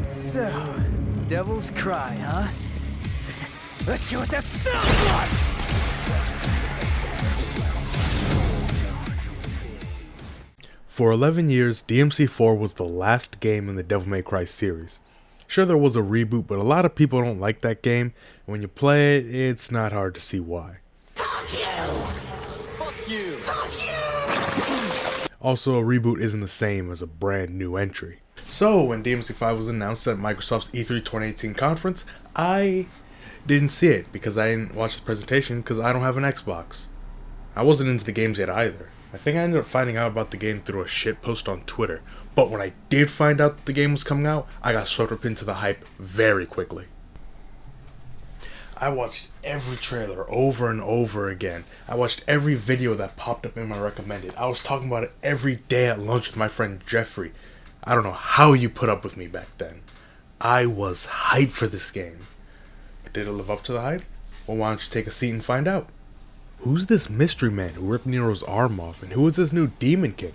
So, Devil's Cry, huh? Let's hear what that sounds like! For 11 years, DMC4 was the last game in the Devil May Cry series. Sure, there was a reboot, but a lot of people don't like that game, and when you play it, it's not hard to see why. Fuck you! Fuck you! Fuck you! Also, a reboot isn't the same as a brand new entry. So, when DMC5 was announced at Microsoft's E3 2018 conference, I didn't see it because I didn't watch the presentation because I don't have an Xbox. I wasn't into the games yet either. I think I ended up finding out about the game through a shitpost on Twitter, but when I did find out that the game was coming out, I got swept up into the hype very quickly. I watched every trailer over and over again. I watched every video that popped up in my recommended. I was talking about it every day at lunch with my friend Jeffrey. I don't know how you put up with me back then. I was hyped for this game. Did it live up to the hype? Well, why don't you take a seat and find out? Who's this mystery man who ripped Nero's arm off, and who is this new Demon King?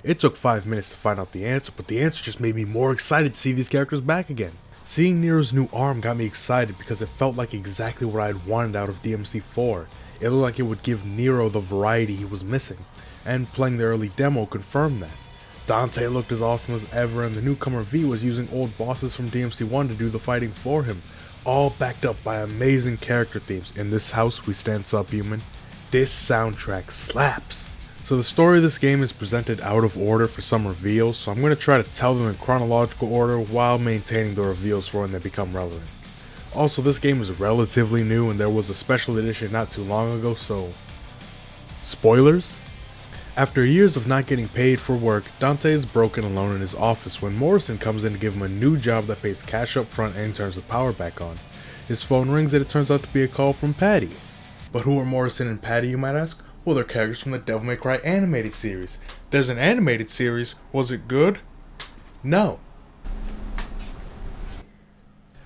It took 5 minutes to find out the answer, but the answer just made me more excited to see these characters back again. Seeing Nero's new arm got me excited because it felt like exactly what I had wanted out of DMC4. It looked like it would give Nero the variety he was missing, and playing the early demo confirmed that. Dante looked as awesome as ever, and the newcomer V was using old bosses from DMC1 to do the fighting for him, all backed up by amazing character themes. In this house we stand subhuman. This soundtrack slaps. So the story of this game is presented out of order for some reveals, so I'm going to try to tell them in chronological order while maintaining the reveals for when they become relevant. Also, this game is relatively new and there was a special edition not too long ago, so spoilers? After years of not getting paid for work, Dante is broken alone in his office when Morrison comes in to give him a new job that pays cash up front and turns the power back on. His phone rings and it turns out to be a call from Patty. But who are Morrison and Patty, you might ask? Well, they're characters from the Devil May Cry animated series. There's an animated series. Was it good? No.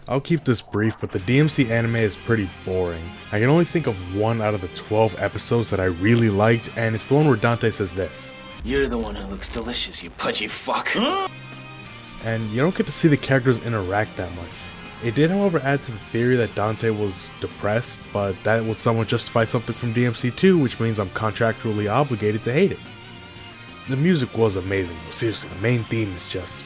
I'll keep this brief, but the DMC anime is pretty boring. I can only think of one out of the 12 episodes that I really liked, and it's the one where Dante says this. You're the one who looks delicious, you pudgy fuck. And you don't get to see the characters interact that much. It did, however, add to the theory that Dante was depressed, but that would somewhat justify something from DMC2, which means I'm contractually obligated to hate it. The music was amazing, seriously, the main theme is just...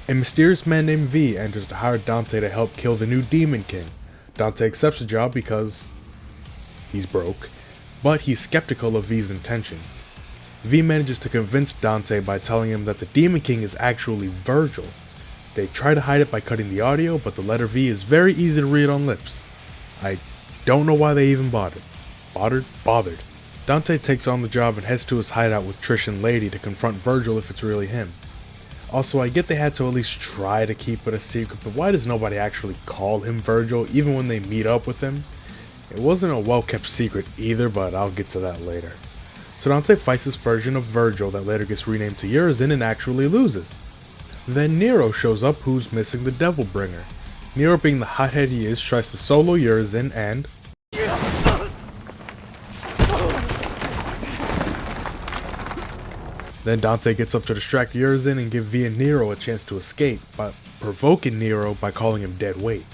A mysterious man named V enters to hire Dante to help kill the new Demon King. Dante accepts the job because he's broke, but he's skeptical of V's intentions. V manages to convince Dante by telling him that the Demon King is actually Virgil. They try to hide it by cutting the audio, but the letter V is very easy to read on lips. I don't know why they even bothered. Bothered. Dante takes on the job and heads to his hideout with Trish and Lady to confront Virgil if it's really him. Also, I get they had to at least try to keep it a secret, but why does nobody actually call him Virgil even when they meet up with him? It wasn't a well-kept secret either, but I'll get to that later. So Dante fights this version of Virgil that later gets renamed to Urizen and actually loses. Then Nero shows up, who's missing the Devil Bringer. Nero, being the hothead he is, tries to solo Urizen and... Then Dante gets up to distract Urizen and give V and Nero a chance to escape, by provoking Nero by calling him dead weight.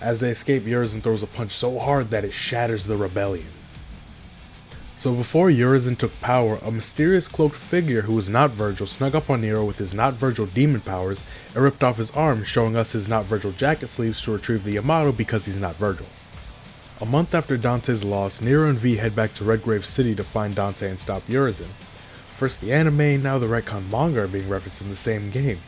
As they escape, Urizen throws a punch so hard that it shatters the rebellion. So before Urizen took power, a mysterious cloaked figure who was not Virgil snuck up on Nero with his not Virgil demon powers and ripped off his arm, showing us his not Virgil jacket sleeves to retrieve the Yamato because he's not Virgil. A month after Dante's loss, Nero and V head back to Redgrave City to find Dante and stop Urizen. First the anime, now the retcon manga are being referenced in the same game.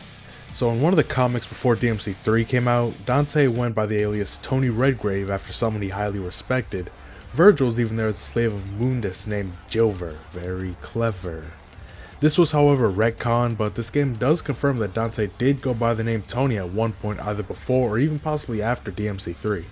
So in one of the comics before DMC3 came out, Dante went by the alias Tony Redgrave after someone he highly respected. Virgil's even there as a slave of Mundus named Jilver. Very clever. This was however retcon, but this game does confirm that Dante did go by the name Tony at one point either before or even possibly after DMC3.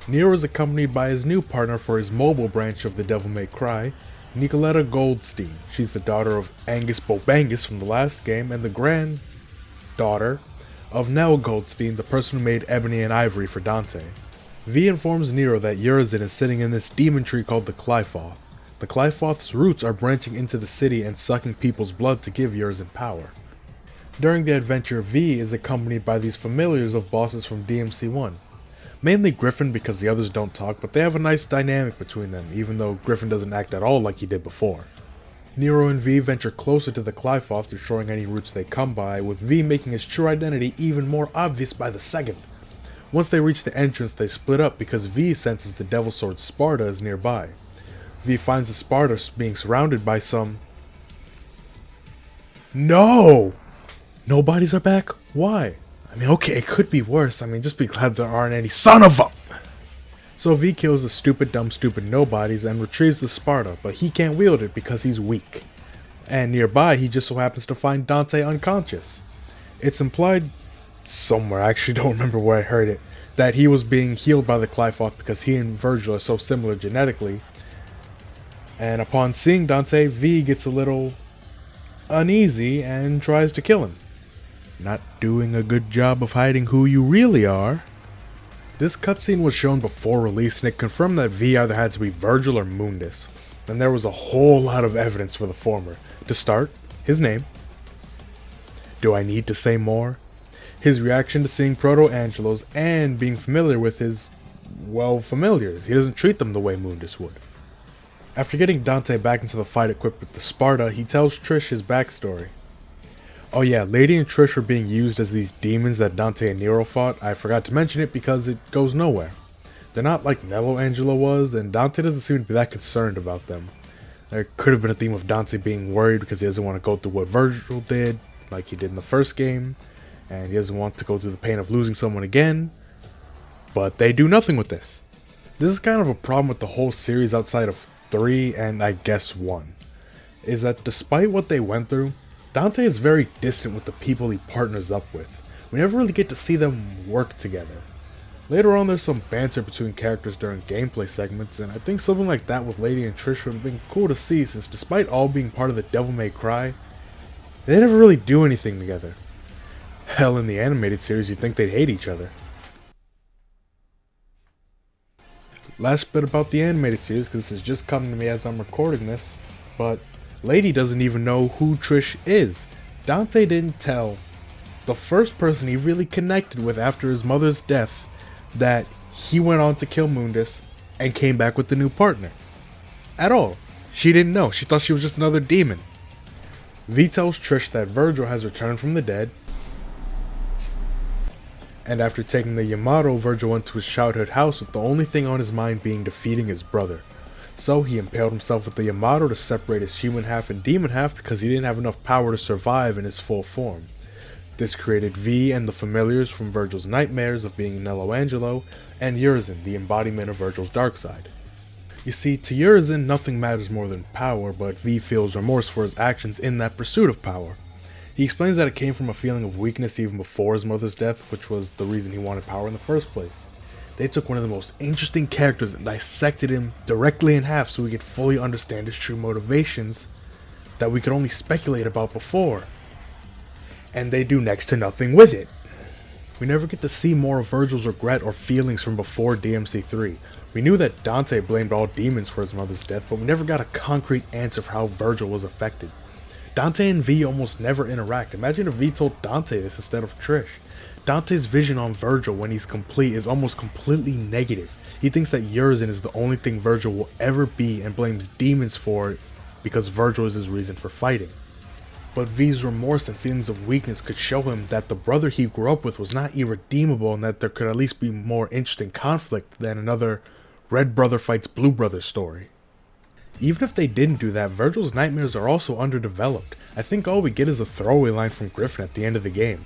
Nero is accompanied by his new partner for his mobile branch of the Devil May Cry, Nicoletta Goldstein. She's the daughter of Angus Bobangus from the last game and the granddaughter of Nell Goldstein, the person who made Ebony and Ivory for Dante. V informs Nero that Urizen is sitting in this demon tree called the Clyfoth. The Clyfoth's roots are branching into the city and sucking people's blood to give Urizen power. During the adventure, V is accompanied by these familiars of bosses from DMC1. Mainly Griffin because the others don't talk, but they have a nice dynamic between them, even though Griffin doesn't act at all like he did before. Nero and V venture closer to the Clyfoth, destroying any roots they come by, with V making his true identity even more obvious by the second. Once they reach the entrance, they split up because V senses the Devil Sword Sparta is nearby. V finds the Sparta being surrounded by some... No! No bodies are back? Why? I mean, okay, it could be worse. I mean, just be glad there aren't any son of a... So V kills the stupid nobodies and retrieves the Sparta, but he can't wield it because he's weak. And nearby, he just so happens to find Dante unconscious. It's implied somewhere, I actually don't remember where I heard it, that he was being healed by the Clyfoth because he and Virgil are so similar genetically. And upon seeing Dante, V gets a little uneasy and tries to kill him. Not doing a good job of hiding who you really are. This cutscene was shown before release and it confirmed that V either had to be Virgil or Mundus, and there was a whole lot of evidence for the former. To start, his name. Do I need to say more? His reaction to seeing Proto-Angelos and being familiar with his, well, familiars. He doesn't treat them the way Mundus would. After getting Dante back into the fight equipped with the Sparta, he tells Trish his backstory. Oh yeah, Lady and Trish were being used as these demons that Dante and Nero fought. I forgot to mention it because it goes nowhere. They're not like Nero'Angelo was, and Dante doesn't seem to be that concerned about them. There could have been a theme of Dante being worried because he doesn't want to go through what Virgil did, like he did in the first game, and he doesn't want to go through the pain of losing someone again. But they do nothing with this. This is kind of a problem with the whole series outside of 3 and I guess 1, is that despite what they went through, Dante is very distant with the people he partners up with. We never really get to see them work together. Later on there's some banter between characters during gameplay segments, and I think something like that with Lady and Trish would have been cool to see, since despite all being part of the Devil May Cry, they never really do anything together. Hell, in the animated series you'd think they'd hate each other. Last bit about the animated series, because this is just coming to me as I'm recording this, but Lady doesn't even know who Trish is. Dante didn't tell the first person he really connected with after his mother's death that he went on to kill Mundus and came back with the new partner. At all. She didn't know. She thought she was just another demon. V tells Trish that Virgil has returned from the dead, and after taking the Yamato, Virgil went to his childhood house with the only thing on his mind being defeating his brother. So he impaled himself with the Yamato to separate his human half and demon half because he didn't have enough power to survive in his full form. This created V and the familiars from Virgil's nightmares of being Nero'Angelo, and Urizen, the embodiment of Virgil's dark side. You see, to Urizen, nothing matters more than power, but V feels remorse for his actions in that pursuit of power. He explains that it came from a feeling of weakness even before his mother's death, which was the reason he wanted power in the first place. They took one of the most interesting characters and dissected him directly in half so we could fully understand his true motivations that we could only speculate about before. And they do next to nothing with it. We never get to see more of Virgil's regret or feelings from before DMC3. We knew that Dante blamed all demons for his mother's death, but we never got a concrete answer for how Virgil was affected. Dante and V almost never interact. Imagine if V told Dante this instead of Trish. Dante's vision on Virgil when he's complete is almost completely negative. He thinks that Urizen is the only thing Virgil will ever be and blames demons for it because Virgil is his reason for fighting. But V's remorse and feelings of weakness could show him that the brother he grew up with was not irredeemable and that there could at least be more interesting conflict than another Red Brother fights Blue Brother story. Even if they didn't do that, Virgil's nightmares are also underdeveloped. I think all we get is a throwaway line from Griffin at the end of the game.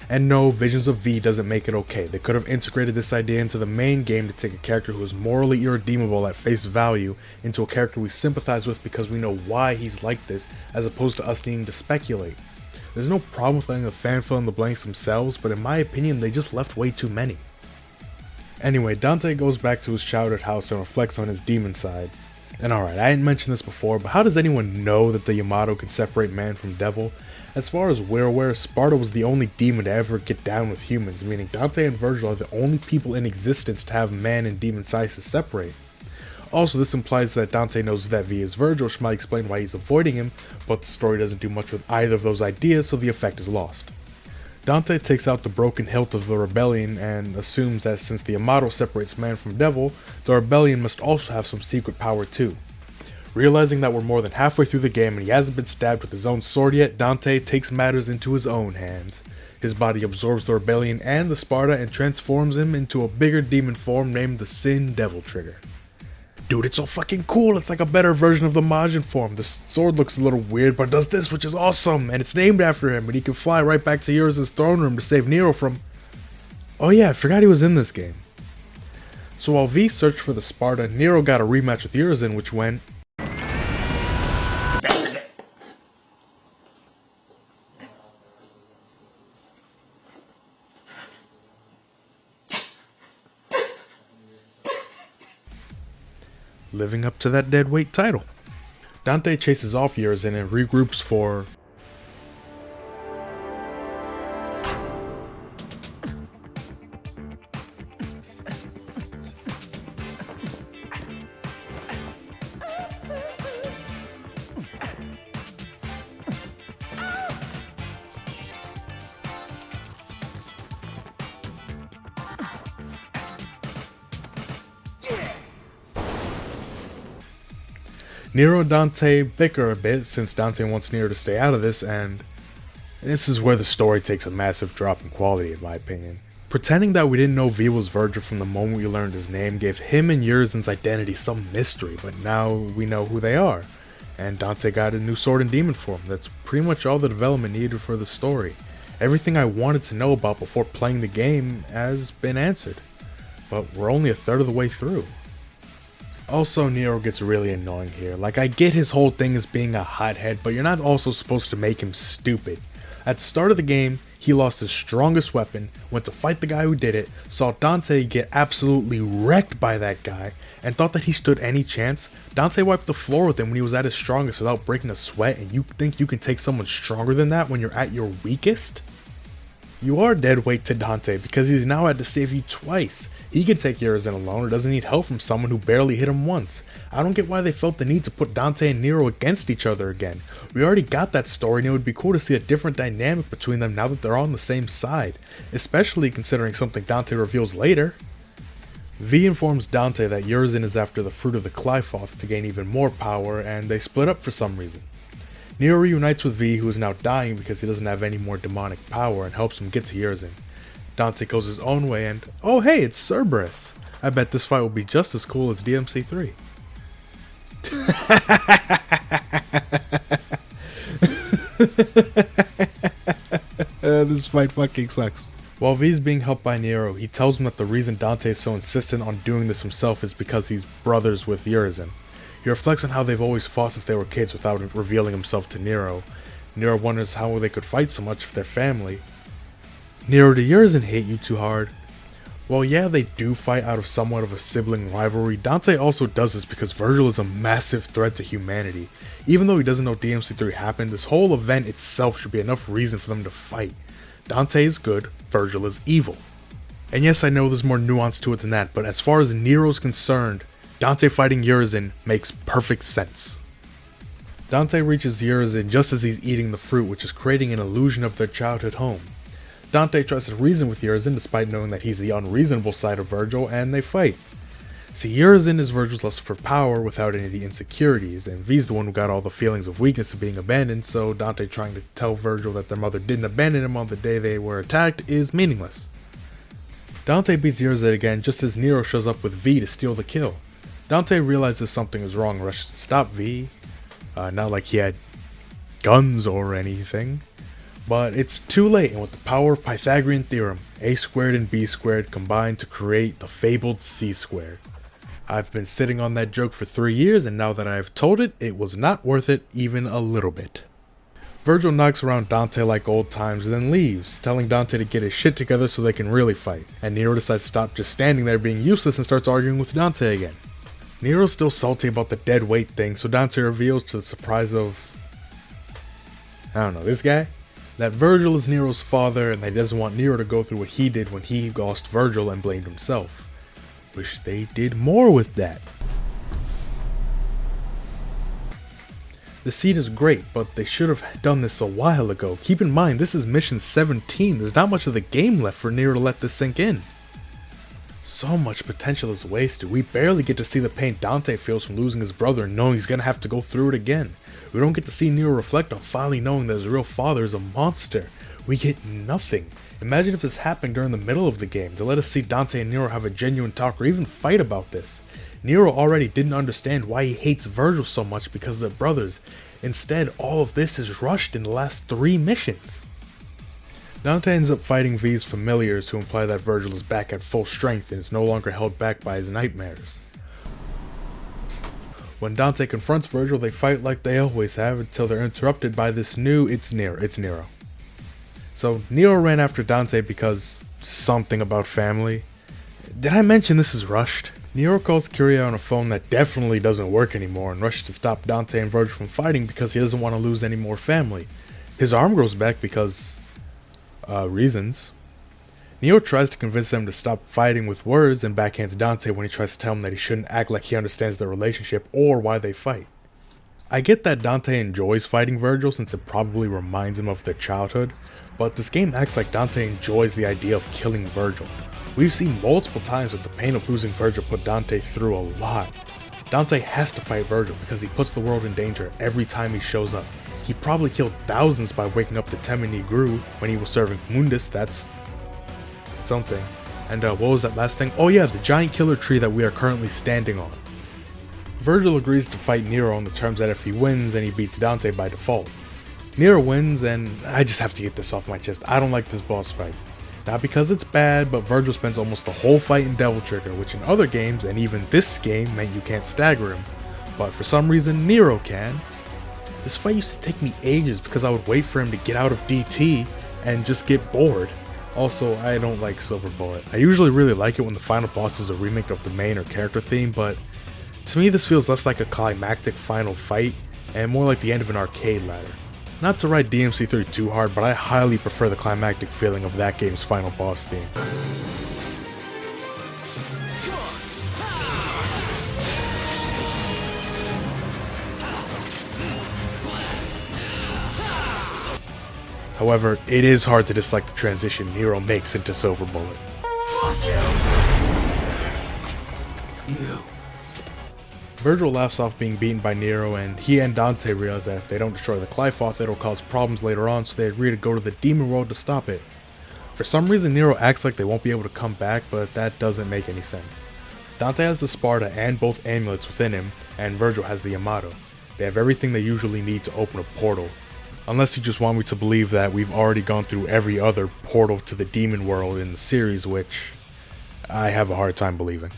And no, Visions of V doesn't make it okay. They could have integrated this idea into the main game to take a character who is morally irredeemable at face value into a character we sympathize with because we know why he's like this, as opposed to us needing to speculate. There's no problem with letting the fan fill in the blanks themselves, but in my opinion they just left way too many. Anyway, Dante goes back to his childhood house and reflects on his demon side. And alright, I didn't mention this before, but how does anyone know that the Yamato can separate man from devil? As far as we're aware, Sparta was the only demon to ever get down with humans, meaning Dante and Virgil are the only people in existence to have man and demon sizes separate. Also, this implies that Dante knows that V is Virgil, which might explain why he's avoiding him, but the story doesn't do much with either of those ideas, so the effect is lost. Dante takes out the broken hilt of the rebellion and assumes that since the Yamato separates man from devil, the rebellion must also have some secret power too. Realizing that we're more than halfway through the game and he hasn't been stabbed with his own sword yet, Dante takes matters into his own hands. His body absorbs the rebellion and the Sparta and transforms him into a bigger demon form named the Sin Devil Trigger. Dude, it's so fucking cool. It's like a better version of the Majin form. The sword looks a little weird, but it does this, which is awesome. And it's named after him, and he can fly right back to Eurus' throne room to save Nero from... Oh yeah, I forgot he was in this game. So while V searched for the Sparta, Nero got a rematch with Urizen, which went... living up to that deadweight title. Dante chases off Urizen and regroups for... Nero and Dante bicker a bit since Dante wants Nero to stay out of this, and this is where the story takes a massive drop in quality in my opinion. Pretending that we didn't know V was Virgil from the moment we learned his name gave him and Urizen's identity some mystery, but now we know who they are. And Dante got a new sword and demon form. That's pretty much all the development needed for the story. Everything I wanted to know about before playing the game has been answered, but we're only a third of the way through. Also, Nero gets really annoying here. Like, I get his whole thing as being a hothead, but you're not also supposed to make him stupid. At the start of the game, he lost his strongest weapon, went to fight the guy who did it, saw Dante get absolutely wrecked by that guy, and thought that he stood any chance. Dante wiped the floor with him when he was at his strongest without breaking a sweat, and you think you can take someone stronger than that when you're at your weakest? You are dead weight to Dante because he's now had to save you twice. He can take Urizen alone or doesn't need help from someone who barely hit him once. I don't get why they felt the need to put Dante and Nero against each other again. We already got that story and it would be cool to see a different dynamic between them now that they're on the same side. Especially considering something Dante reveals later. V informs Dante that Urizen is after the fruit of the Qlipoth to gain even more power, and they split up for some reason. Nero reunites with V, who is now dying because he doesn't have any more demonic power, and helps him get to Urizen. Dante goes his own way and, oh hey, it's Cerberus! I bet this fight will be just as cool as DMC3. This fight fucking sucks. While V's being helped by Nero, he tells him that the reason Dante is so insistent on doing this himself is because he's brothers with Urizen. He reflects on how they've always fought since they were kids without revealing himself to Nero. Nero wonders how they could fight so much if they're family. Nero, do Urizen hate you too hard? Well, yeah, they do fight out of somewhat of a sibling rivalry. Dante also does this because Virgil is a massive threat to humanity. Even though he doesn't know DMC3 happened, this whole event itself should be enough reason for them to fight. Dante is good, Virgil is evil. And yes, I know there's more nuance to it than that, but as far as Nero's concerned, Dante fighting Urizen makes perfect sense. Dante reaches Urizen just as he's eating the fruit, which is creating an illusion of their childhood home. Dante tries to reason with Urizen despite knowing that he's the unreasonable side of Virgil, and they fight. See, Urizen is Virgil's lust for power without any of the insecurities, and V's the one who got all the feelings of weakness of being abandoned, so Dante trying to tell Virgil that their mother didn't abandon him on the day they were attacked is meaningless. Dante beats Urizen again just as Nero shows up with V to steal the kill. Dante realizes something is wrong and rushes to stop V, not like he had guns or anything. But it's too late, and with the power of Pythagorean theorem, a squared and b squared combine to create the fabled c squared. I've been sitting on that joke for 3 years, and now that I've told it, it was not worth it even a little bit. Virgil knocks around Dante like old times and then leaves, telling Dante to get his shit together so they can really fight, and Nero decides to stop just standing there being useless and starts arguing with Dante again. Nero's still salty about the dead weight thing, so Dante reveals, to the surprise of, I don't know, this guy, that Virgil is Nero's father and that he doesn't want Nero to go through what he did when he lost Virgil and blamed himself. Wish they did more with that. The scene is great, but they should have done this a while ago. Keep in mind, this is mission 17. There's not much of the game left for Nero to let this sink in. So much potential is wasted. We barely get to see the pain Dante feels from losing his brother and knowing he's gonna have to go through it again. We don't get to see Nero reflect on finally knowing that his real father is a monster. We get nothing. Imagine if this happened during the middle of the game, to let us see Dante and Nero have a genuine talk or even fight about this. Nero already didn't understand why he hates Virgil so much because they're brothers. Instead, all of this is rushed in the last 3 missions. Dante ends up fighting V's familiars who imply that Virgil is back at full strength and is no longer held back by his nightmares. When Dante confronts Virgil, they fight like they always have until they're interrupted by this new it's Nero. So Nero ran after Dante because something about family. Did I mention this is rushed? Nero calls Curia on a phone that definitely doesn't work anymore and rushes to stop Dante and Virgil from fighting because he doesn't want to lose any more family. His arm grows back because reasons. Nero tries to convince them to stop fighting with words and backhands Dante when he tries to tell him that he shouldn't act like he understands their relationship or why they fight. I get that Dante enjoys fighting Virgil since it probably reminds him of their childhood, but this game acts like Dante enjoys the idea of killing Virgil. We've seen multiple times that the pain of losing Virgil put Dante through a lot. Dante has to fight Virgil because he puts the world in danger every time he shows up. He probably killed thousands by waking up the Temini Gru when he was serving Mundus, that's something. And what was that last thing? Oh yeah, the giant killer tree that we are currently standing on. Virgil agrees to fight Nero on the terms that if he wins, then he beats Dante by default. Nero wins, and I just have to get this off my chest. I don't like this boss fight. Not because it's bad, but Virgil spends almost the whole fight in Devil Trigger, which in other games, and even this game, meant you can't stagger him. But for some reason, Nero can. This fight used to take me ages because I would wait for him to get out of DT and just get bored. Also, I don't like Silver Bullet. I usually really like it when the final boss is a remake of the main or character theme, but to me this feels less like a climactic final fight and more like the end of an arcade ladder. Not to ride DMC3 too hard, but I highly prefer the climactic feeling of that game's final boss theme. However, it is hard to dislike the transition Nero makes into Silver Bullet. Virgil laughs off being beaten by Nero, and he and Dante realize that if they don't destroy the Qliphothe, it'll cause problems later on, so they agree to go to the demon world to stop it. For some reason, Nero acts like they won't be able to come back, but that doesn't make any sense. Dante has the Sparta and both amulets within him, and Virgil has the Yamato. They have everything they usually need to open a portal. Unless you just want me to believe that we've already gone through every other portal to the demon world in the series, which I have a hard time believing.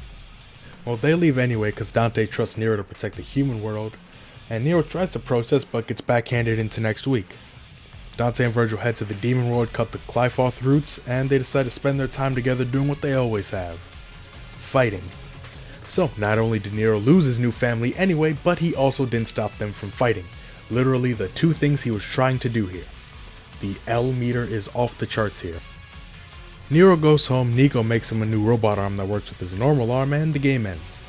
Well, they leave anyway because Dante trusts Nero to protect the human world, and Nero tries to protest but gets backhanded into next week. Dante and Virgil head to the demon world, cut the Qliphothe roots, and they decide to spend their time together doing what they always have. Fighting. So, not only did Nero lose his new family anyway, but he also didn't stop them from fighting. Literally the 2 things he was trying to do here. The L meter is off the charts here. Nero goes home, Nico makes him a new robot arm that works with his normal arm, and the game ends.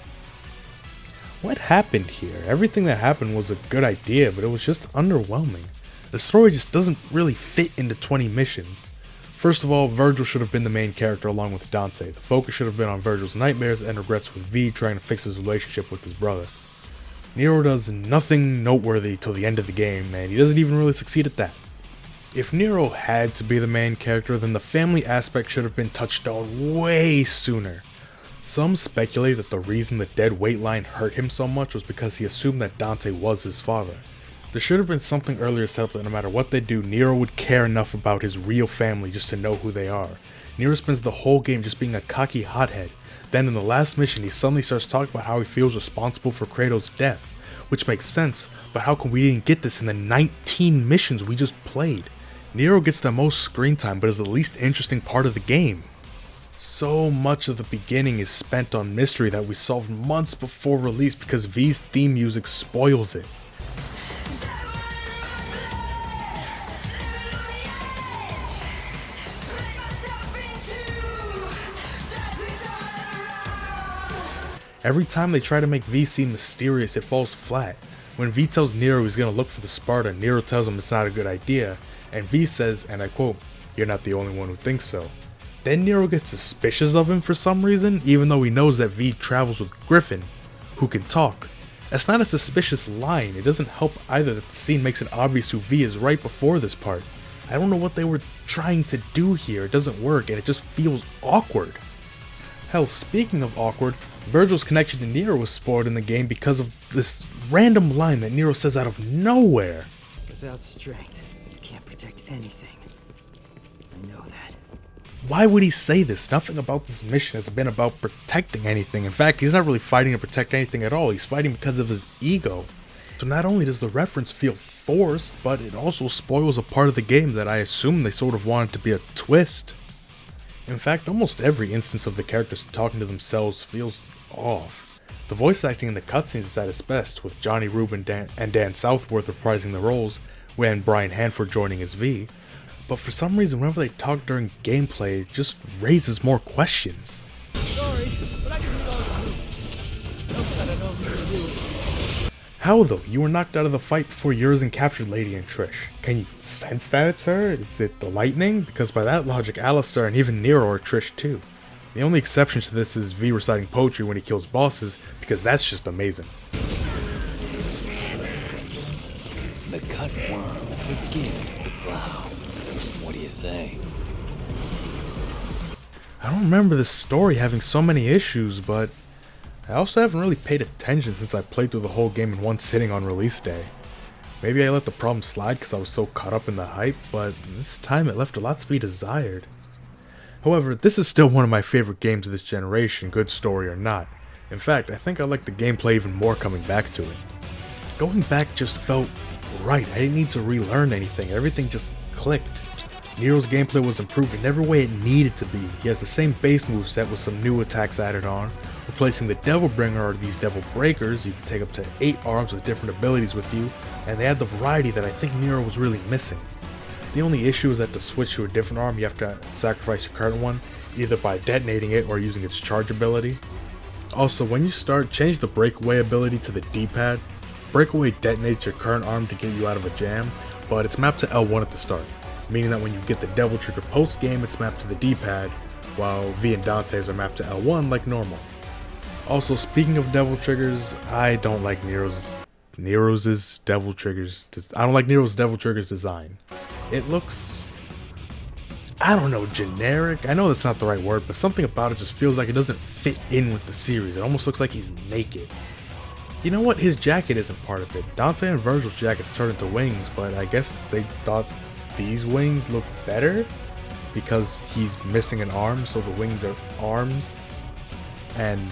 What happened here? Everything that happened was a good idea, but it was just underwhelming. The story just doesn't really fit into 20 missions. First of all, Virgil should have been the main character along with Dante. The focus should have been on Virgil's nightmares and regrets with V trying to fix his relationship with his brother. Nero does nothing noteworthy till the end of the game, and he doesn't even really succeed at that. If Nero had to be the main character, then the family aspect should have been touched on way sooner. Some speculate that the reason the dead weight line hurt him so much was because he assumed that Dante was his father. There should have been something earlier set up that no matter what they do, Nero would care enough about his real family just to know who they are. Nero spends the whole game just being a cocky hothead. Then in the last mission, he suddenly starts talking about how he feels responsible for Kratos' death, which makes sense, but how come we didn't get this in the 19 missions we just played? Nero gets the most screen time, but is the least interesting part of the game. So much of the beginning is spent on mystery that we solved months before release because V's theme music spoils it. Every time they try to make V seem mysterious, it falls flat. When V tells Nero he's gonna look for the Sparta, Nero tells him it's not a good idea, and V says, and I quote, "You're not the only one who thinks so." Then Nero gets suspicious of him for some reason, even though he knows that V travels with Griffin, who can talk. That's not a suspicious line. It doesn't help either that the scene makes it obvious who V is right before this part. I don't know what they were trying to do here. It doesn't work, and it just feels awkward. Hell, speaking of awkward, Virgil's connection to Nero was spoiled in the game because of this random line that Nero says out of nowhere. Without strength, you can't protect anything. I know that. Why would he say this? Nothing about this mission has been about protecting anything. In fact, he's not really fighting to protect anything at all. He's fighting because of his ego. So not only does the reference feel forced, but it also spoils a part of the game that I assume they sort of wanted to be a twist. In fact, almost every instance of the characters talking to themselves feels off. The voice acting in the cutscenes is at its best, with Johnny Rubin and Dan Southworth reprising the roles, and Brian Hanford joining as V. But for some reason, whenever they talk during gameplay, it just raises more questions. Sorry, but I can read all the moves. Nope, that I don't need to do. How though? You were knocked out of the fight before Urizen captured Lady and Trish. Can you sense that it's her? Is it the lightning? Because by that logic, Alistair and even Nero are Trish too. The only exception to this is V reciting poetry when he kills bosses, because that's just amazing. The cutworm forgives the plow. What do you say? I don't remember this story having so many issues, but I also haven't really paid attention since I played through the whole game in one sitting on release day. Maybe I let the problem slide because I was so caught up in the hype, but this time it left a lot to be desired. However, this is still one of my favorite games of this generation, good story or not. In fact, I think I like the gameplay even more coming back to it. Going back just felt right. I didn't need to relearn anything. Everything just clicked. Nero's gameplay was improved in every way it needed to be. He has the same base moveset with some new attacks added on. Replacing the Devil Bringer or these Devil Breakers, you can take up to 8 arms with different abilities with you, and they add the variety that I think Nero was really missing. The only issue is that to switch to a different arm, you have to sacrifice your current one, either by detonating it or using its charge ability. Also, when you start, change the breakaway ability to the D-pad. Breakaway detonates your current arm to get you out of a jam, but it's mapped to L1 at the start, meaning that when you get the Devil Trigger post-game, it's mapped to the D-pad, while V and Dante's are mapped to L1 like normal. Also, speaking of Devil Triggers, I don't like Nero's Devil Triggers. I don't like Nero's Devil Triggers design. It looks, I don't know, generic. I know that's not the right word, but something about it just feels like it doesn't fit in with the series. It almost looks like he's naked. You know what? His jacket isn't part of it. Dante and Virgil's jackets turn into wings, but I guess they thought these wings look better because he's missing an arm, so the wings are arms, and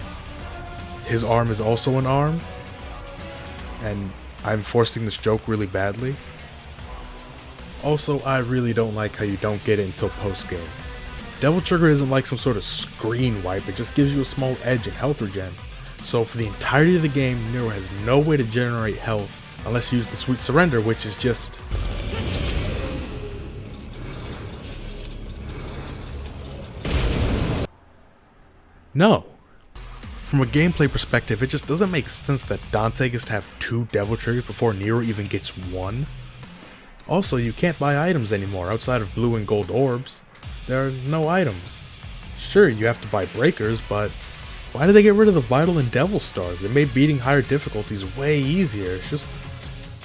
his arm is also an arm, and I'm forcing this joke really badly. Also, I really don't like how you don't get it until post-game. Devil Trigger isn't like some sort of screen wipe, it just gives you a small edge and health regen. So for the entirety of the game, Nero has no way to generate health unless you use the Sweet Surrender, which is just... no. From a gameplay perspective, it just doesn't make sense that Dante gets to have 2 Devil Triggers before Nero even gets 1. Also, you can't buy items anymore outside of blue and gold orbs. There are no items. Sure, you have to buy breakers, but why did they get rid of the Vital and Devil Stars? It made beating higher difficulties way easier. It's just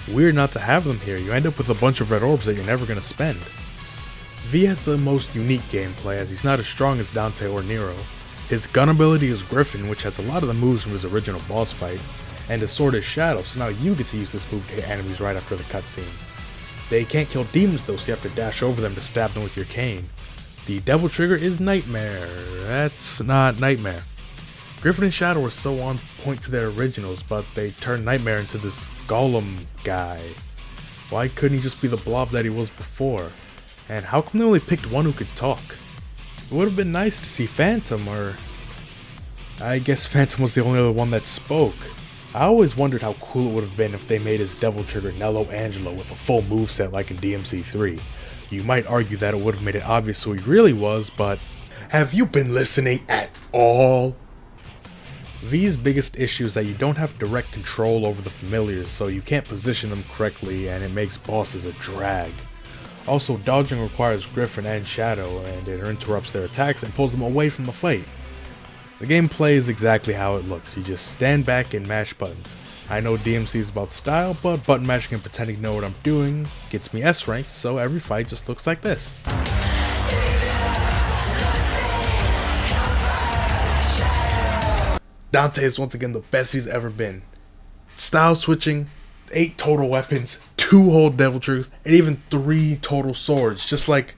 weird not to have them here. You end up with a bunch of red orbs that you're never going to spend. V has the most unique gameplay as he's not as strong as Dante or Nero. His gun ability is Griffin, which has a lot of the moves from his original boss fight, and his sword is Shadow, so now you get to use this move to hit enemies right after the cutscene. They can't kill demons though, so you have to dash over them to stab them with your cane. The Devil Trigger is Nightmare. That's not Nightmare. Griffin and Shadow are so on point to their originals, but they turned Nightmare into this Golem guy. Why couldn't he just be the blob that he was before? And how come they only picked one who could talk? It would have been nice to see Phantom, or I guess Phantom was the only other one that spoke. I always wondered how cool it would have been if they made his Devil Trigger Nello Angelo with a full moveset like in DMC3. You might argue that it would have made it obvious who he really was, but have you been listening at all? V's biggest issue is that you don't have direct control over the familiars, so you can't position them correctly and it makes bosses a drag. Also, dodging requires Griffin and Shadow, and it interrupts their attacks and pulls them away from the fight. The gameplay is exactly how it looks, you just stand back and mash buttons. I know DMC is about style, but button mashing and pretending to know what I'm doing gets me S ranks, so every fight just looks like this. Dante is once again the best he's ever been. Style switching, 8 total weapons, 2 whole Devil Triggers, and even 3 total swords, just like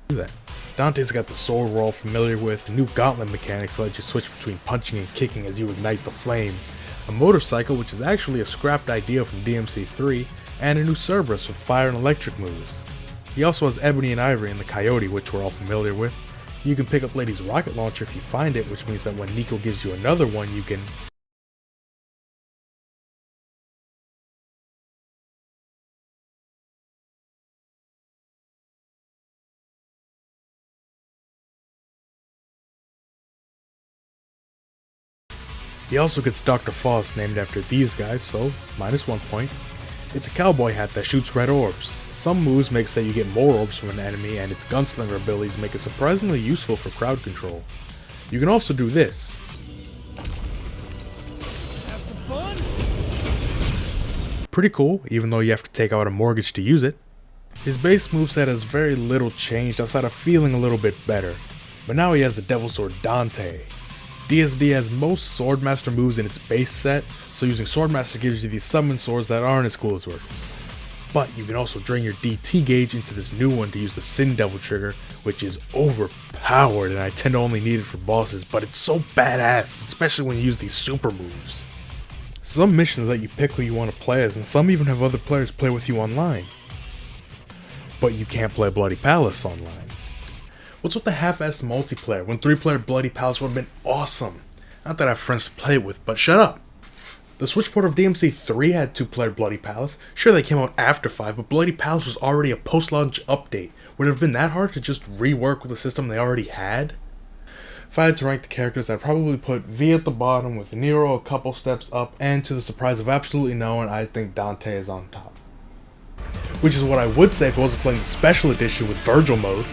that. Dante's got the sword we're all familiar with, new gauntlet mechanics that let you switch between punching and kicking as you ignite the flame, a motorcycle which is actually a scrapped idea from DMC3, and a new Cerberus with fire and electric moves. He also has Ebony and Ivory and the Coyote, which we're all familiar with. You can pick up Lady's rocket launcher if you find it, which means that when Nico gives you another one, you can He also gets Dr. Faust named after these guys, so -1 point. It's a cowboy hat that shoots red orbs. Some moves make so that you get more orbs from an enemy, and its gunslinger abilities make it surprisingly useful for crowd control. You can also do this. Pretty cool, even though you have to take out a mortgage to use it. His base moveset has very little changed outside of feeling a little bit better, but now he has the Devil Sword Dante. DSD has most Swordmaster moves in its base set, so using Swordmaster gives you these summon swords that aren't as cool as Virgil's. But you can also drain your DT gauge into this new one to use the Sin Devil Trigger, which is overpowered and I tend to only need it for bosses, but it's so badass, especially when you use these super moves. Some missions let you pick who you want to play as, and some even have other players play with you online. But you can't play Bloody Palace online. What's with the half-assed multiplayer when 3-player Bloody Palace would have been awesome? Not that I have friends to play it with, but shut up. The Switch port of DMC3 had 2-player Bloody Palace. Sure, they came out after 5, but Bloody Palace was already a post-launch update. Would it have been that hard to just rework with a system they already had? If I had to rank the characters, I'd probably put V at the bottom with Nero a couple steps up, and to the surprise of absolutely no one, I think Dante is on top. Which is what I would say if I wasn't playing the special edition with Virgil mode.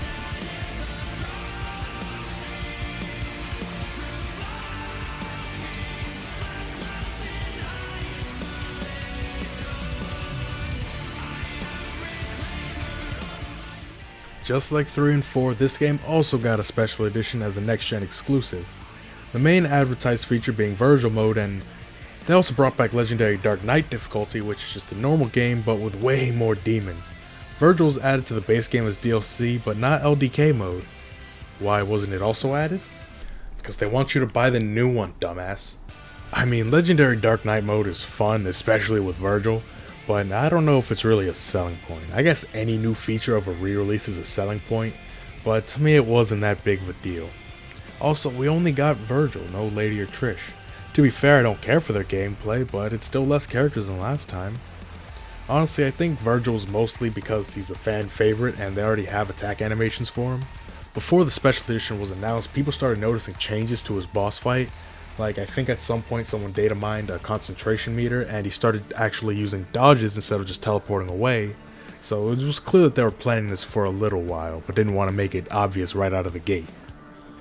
Just like 3 and 4, this game also got a special edition as a next-gen exclusive. The main advertised feature being Virgil mode, and they also brought back Legendary Dark Knight difficulty, which is just a normal game but with way more demons. Virgil was added to the base game as DLC, but not LDK mode. Why wasn't it also added? Because they want you to buy the new one, dumbass. I mean, Legendary Dark Knight mode is fun, especially with Virgil, but I don't know if it's really a selling point. I guess any new feature of a re-release is a selling point, but to me it wasn't that big of a deal. Also, we only got Virgil, no Lady or Trish. To be fair, I don't care for their gameplay, but it's still less characters than last time. Honestly, I think Virgil's mostly because he's a fan favorite and they already have attack animations for him. Before the special edition was announced, people started noticing changes to his boss fight. Like, I think at some point someone data mined a concentration meter and he started actually using dodges instead of just teleporting away. So it was clear that they were planning this for a little while, but didn't want to make it obvious right out of the gate.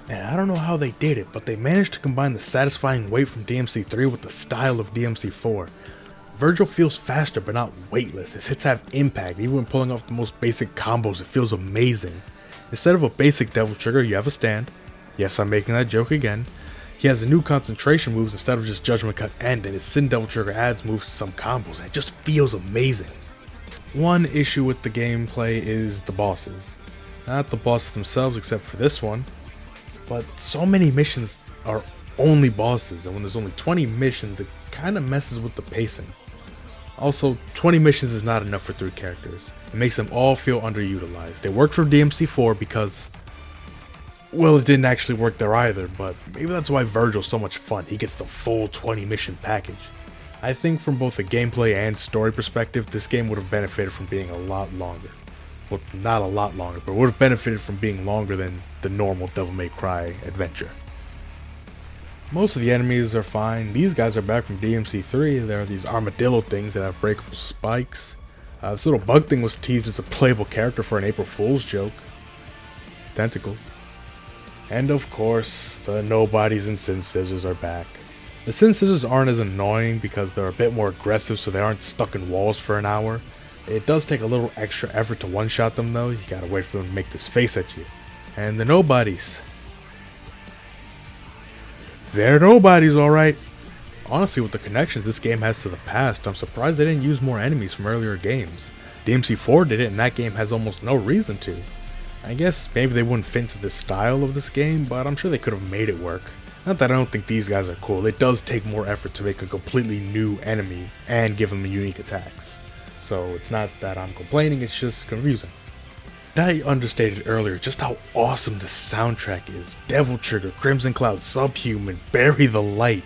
And I don't know how they did it, but they managed to combine the satisfying weight from DMC3 with the style of DMC4. Virgil feels faster but not weightless. His hits have impact, even when pulling off the most basic combos it feels amazing. Instead of a basic Devil Trigger, you have a stand. Yes, I'm making that joke again. He has the new concentration moves instead of just Judgment Cut End, and his Sin Devil Trigger adds moves to some combos, and it just feels amazing. One issue with the gameplay is the bosses. Not the bosses themselves except for this one, but so many missions are only bosses, and when there's only 20 missions, it kinda messes with the pacing. Also, 20 missions is not enough for 3 characters. It makes them all feel underutilized. It worked for DMC4 because, well, it didn't actually work there either, but maybe that's why Virgil's so much fun. He gets the full 20 mission package. I think from both a gameplay and story perspective, this game would have benefited from being a lot longer. Well, not a lot longer, but would have benefited from being longer than the normal Devil May Cry adventure. Most of the enemies are fine. These guys are back from DMC3. There are these armadillo things that have breakable spikes. This little bug thing was teased as a playable character for an April Fool's joke. Tentacles. And of course, the nobodies and Sin Scissors are back. The Sin Scissors aren't as annoying because they're a bit more aggressive, so they aren't stuck in walls for an hour. It does take a little extra effort to one-shot them though. You gotta wait for them to make this face at you. And the nobodies. They're nobodies, alright. Honestly, with the connections this game has to the past, I'm surprised they didn't use more enemies from earlier games. DMC4 did it and that game has almost no reason to. I guess maybe they wouldn't fit into the style of this game, but I'm sure they could have made it work. Not that I don't think these guys are cool, it does take more effort to make a completely new enemy and give them unique attacks. So it's not that I'm complaining, it's just confusing. I understated earlier just how awesome the soundtrack is. Devil Trigger, Crimson Cloud, Subhuman, Bury the Light.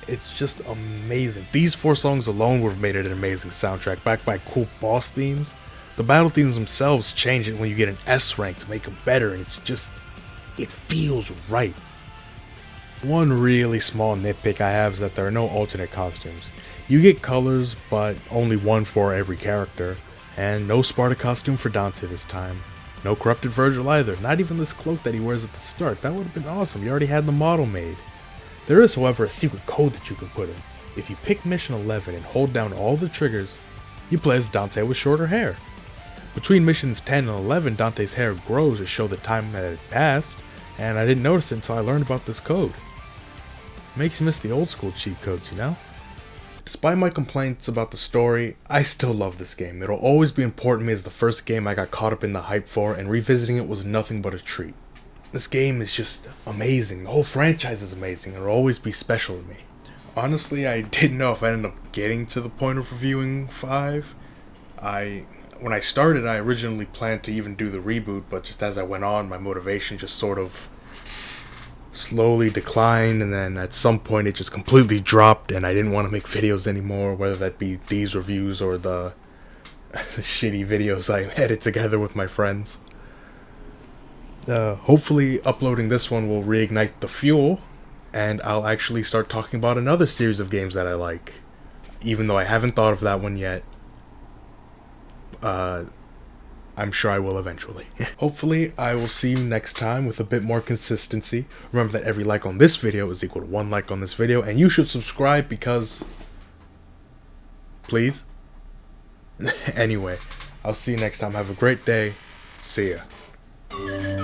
It's just amazing. These 4 songs alone would have made it an amazing soundtrack, backed by cool boss themes. The battle themes themselves change it when you get an S rank to make them better, and it feels right. One really small nitpick I have is that there are no alternate costumes. You get colors, but only one for every character, and no Sparta costume for Dante this time. No corrupted Virgil either, not even this cloak that he wears at the start. That would have been awesome, you already had the model made. There is, however, a secret code that you can put in. If you pick mission 11 and hold down all the triggers, you play as Dante with shorter hair. Between missions 10 and 11, Dante's hair grows to show the time that had passed, and I didn't notice it until I learned about this code. Makes you miss the old school cheat codes, you know? Despite my complaints about the story, I still love this game. It'll always be important to me as the first game I got caught up in the hype for, and revisiting it was nothing but a treat. This game is just amazing. The whole franchise is amazing, and it'll always be special to me. Honestly, I didn't know if I ended up getting to the point of reviewing 5. When I started, I originally planned to even do the reboot, but just as I went on, my motivation just sort of slowly declined, and then at some point it just completely dropped, and I didn't want to make videos anymore, whether that be these reviews or the shitty videos I edit together with my friends. Hopefully uploading this one will reignite the fuel, and I'll actually start talking about another series of games that I like, even though I haven't thought of that one yet. I'm sure I will eventually. Hopefully, I will see you next time with a bit more consistency. Remember that every like on this video is equal to 1 like on this video, and you should subscribe because... please? Anyway, I'll see you next time. Have a great day. See ya.